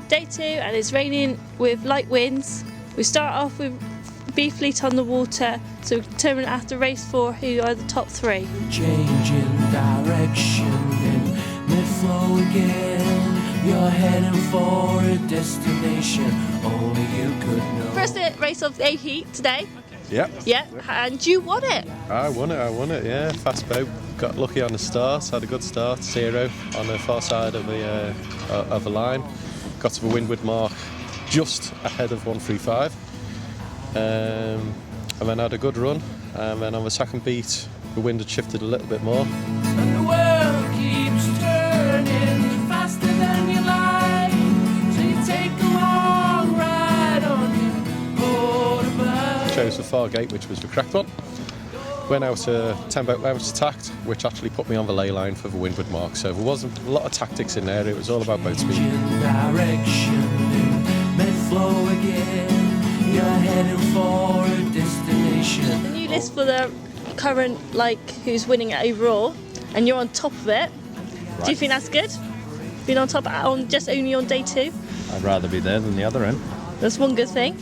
Day 2, and it's raining with light winds. We start off with B fleet on the water, so we determine after race 4 who are the top 3. Changing direction in mid-flow again. You're heading for a destination only you could know. First race of the A heat today. Yep. Yeah, and you won it. I won it, yeah. Fast boat. Got lucky on the start, had a good start, 0 on the far side of the line. Got to the windward mark just ahead of 135. And then had a good run. And then on the second beat, the wind had shifted a little bit more. And the world keeps turning faster than you like. So you take a long ride on your motorbike. Chose the far gate, which was the correct one. Went out to 10 boat lengths attacked, which actually put me on the ley line for the windward mark. So there wasn't a lot of tactics in there, it was all about boat speed. Direction in mid-flow again. You're heading for a destination. The new list for the current, who's winning it overall, and you're on top of it. Right. Do you think that's good? Being on top only on day 2? I'd rather be there than the other end. That's one good thing.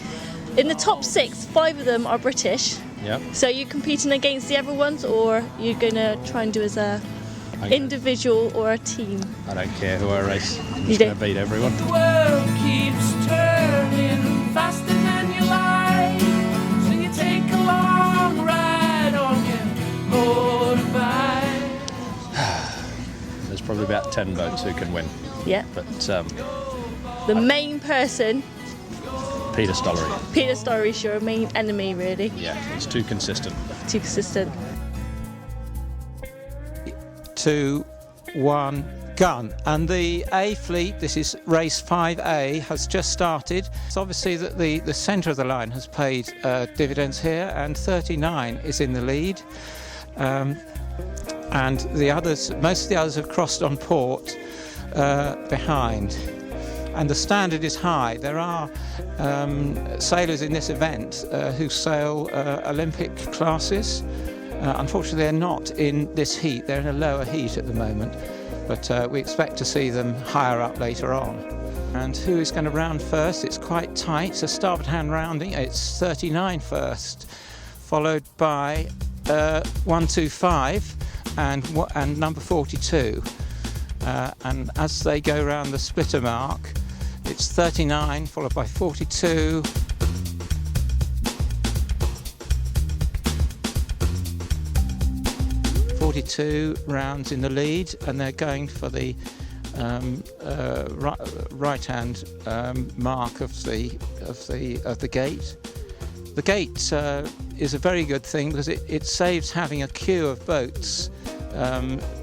In the top 6, 5 of them are British. Yep. So you're competing against the other ones, or you're going to try and do as a individual or a team? I don't care who I race. I'm You just going don't? to beat everyone. The world keeps turning faster than you like. So you take a long ride on your motorbike. There's probably about 10 boats who can win. Yeah. But The main person, Peter Stollery, Peter Story's your main enemy, really. yeah, he's too consistent. Too consistent. 2, 1, gun. And the A fleet, this is race 5A, has just started. It's obviously that the centre of the line has paid dividends here, and 39 is in the lead. And the others, most of the others have crossed on port behind. And the standard is high. There are sailors in this event who sail Olympic classes. Unfortunately, they're not in this heat. They're in a lower heat at the moment, but we expect to see them higher up later on. And who is going to round first? It's quite tight. So starboard hand rounding, it's 39 first, followed by 125 and number 42. And as they go round the splitter mark, it's 39 followed by 42. Rounds in the lead, and they're going for the right-hand mark of the gate. The gate is a very good thing because it saves having a queue of boats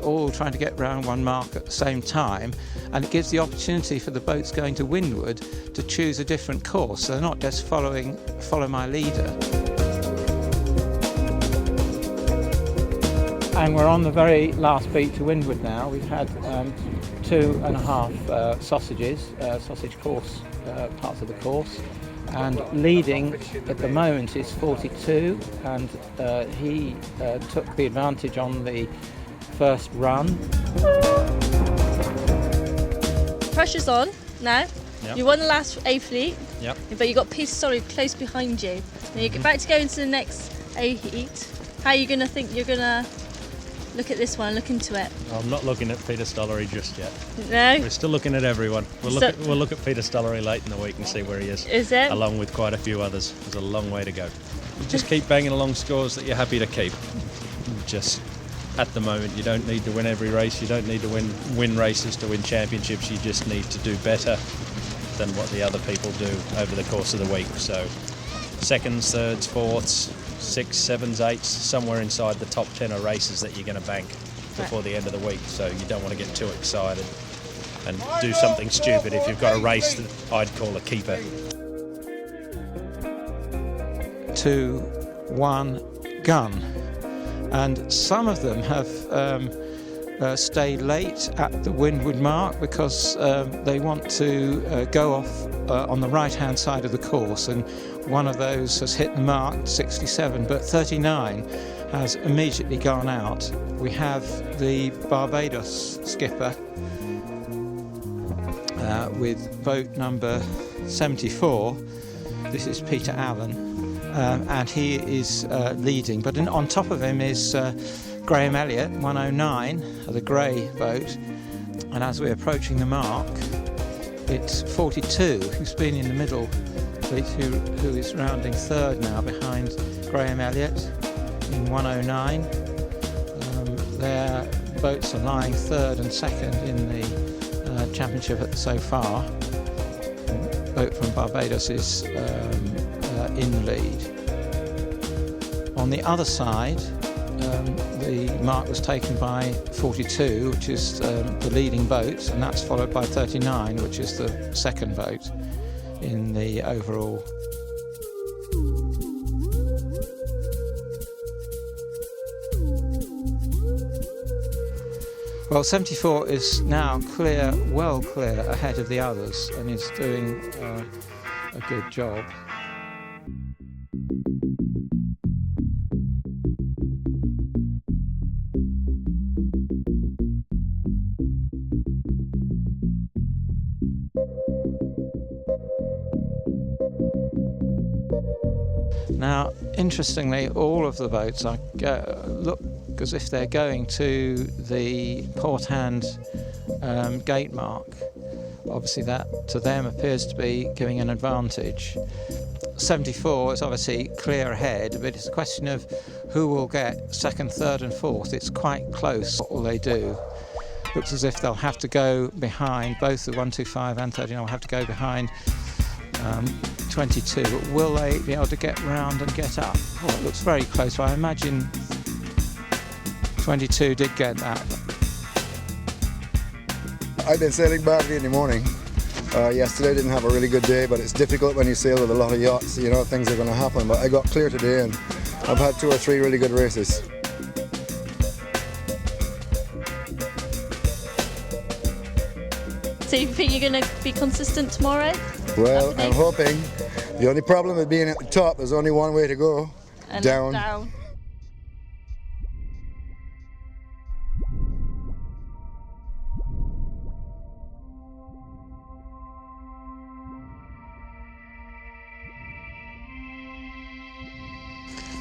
all trying to get round one mark at the same time, and it gives the opportunity for the boats going to windward to choose a different course. So they're not just follow my leader. And we're on the very last beat to windward now. We've had 2.5 sausage course, parts of the course. And leading at the moment is 42, and he took the advantage on the first run. Pressure's on now. Yep. You won the last A fleet, Yep. but you got Peter Story close behind you. Now you're about to go into the next A heat. How are you going to think you're going to look at this one, look into it? I'm not looking at Peter Stollery just yet. No? We're still looking at everyone. We'll look at Peter Stollery late in the week and see where he is. Is it? Along with quite a few others. There's a long way to go. You just keep banging along scores that you're happy to keep. Just at the moment, you don't need to win every race. You don't need to win races to win championships. You just need to do better than what the other people do over the course of the week. So seconds, thirds, fourths, 6s, 7s, 8s, somewhere inside the top 10 of races that you're going to bank before the end of the week. So you don't want to get too excited and do something stupid if you've got a race that I'd call a keeper. 2, 1, gun. And some of them have stayed late at the windward mark because they want to go off on the right-hand side of the course, and one of those has hit the mark, 67, but 39 has immediately gone out. We have the Barbados skipper with boat number 74. This is Peter Allen, and he is leading. But on top of him is Graham Elliot, 109, the grey boat. And as we're approaching the mark, it's 42, who's been in the middle, who is rounding third now behind Graham Elliot in 109. Their boats are lying third and second in the championship so far. The boat from Barbados is in lead. On the other side, the mark was taken by 42, which is the leading boat, and that's followed by 39, which is the second boat in the overall. Well, 74 is now well clear ahead of the others, and is doing a good job. Now, interestingly, all of the boats look as if they're going to the port hand gate mark. Obviously that to them appears to be giving an advantage. 74 is obviously clear ahead, but it's a question of who will get second, third and fourth. It's quite close. What will they do? Looks as if they'll have to go behind, both the 125 and 39 will have to go behind 22, but will they be able to get round and get up? Oh, it looks very close. I imagine 22 did get that. I've been sailing badly in the morning. Yesterday didn't have a really good day, but it's difficult when you sail with a lot of yachts. You know things are going to happen, but I got clear today and I've had 2 or 3 really good races. So you think you're going to be consistent tomorrow? Well, I'm hoping. The only problem with being at the top, there's only one way to go, And down.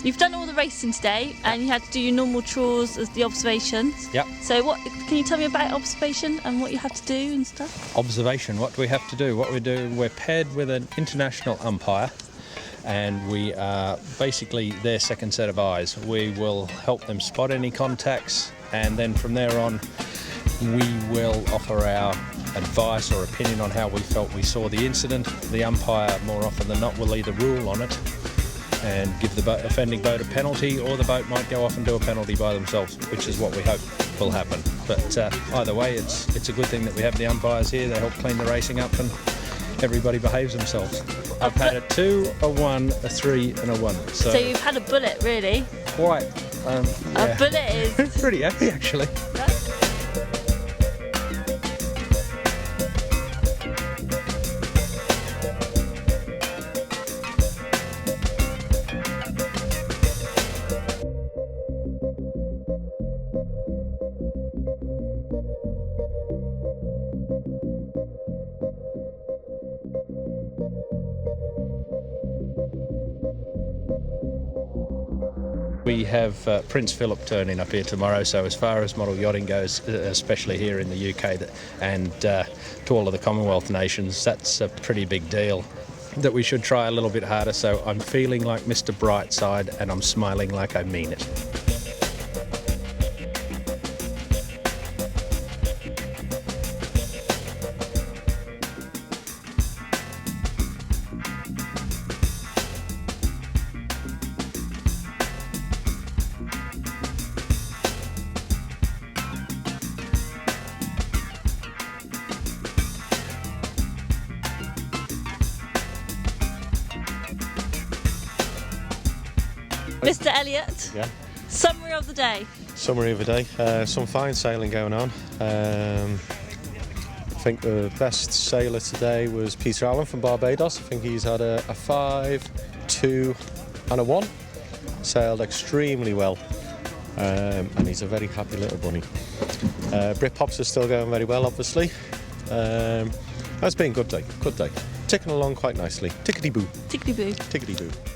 You've done all the racing today, and you had to do your normal chores as the observations. Yep. So what can you tell me about observation and what you have to do and stuff? Observation, what do we have to do? What we do, we're paired with an international umpire, and we are basically their second set of eyes. We will help them spot any contacts, and then from there on we will offer our advice or opinion on how we felt we saw the incident. The umpire, more often than not, will either rule on it and give the offending boat a penalty, or the boat might go off and do a penalty by themselves, which is what we hope will happen. But either way, it's a good thing that we have the umpires here. They help clean the racing up and everybody behaves themselves. I've had a 2, a 1, a 3 and a 1. So you've had a bullet, really? Quite. A Yeah. bullet is... Pretty happy, actually. We have Prince Philip turning up here tomorrow, so as far as model yachting goes, especially here in the UK and to all of the Commonwealth nations, that's a pretty big deal that we should try a little bit harder. So I'm feeling like Mr. Brightside and I'm smiling like I mean it. Mr. Elliot, Yeah. summary of the day. Summary of the day. Some fine sailing going on. I think the best sailor today was Peter Allen from Barbados. I think he's had a 5, 2 and a 1. Sailed extremely well. And he's a very happy little bunny. Brit Pops is still going very well, obviously. That's been a good day. Good day. Ticking along quite nicely. Tickety boo. Tickety boo. Tickety boo.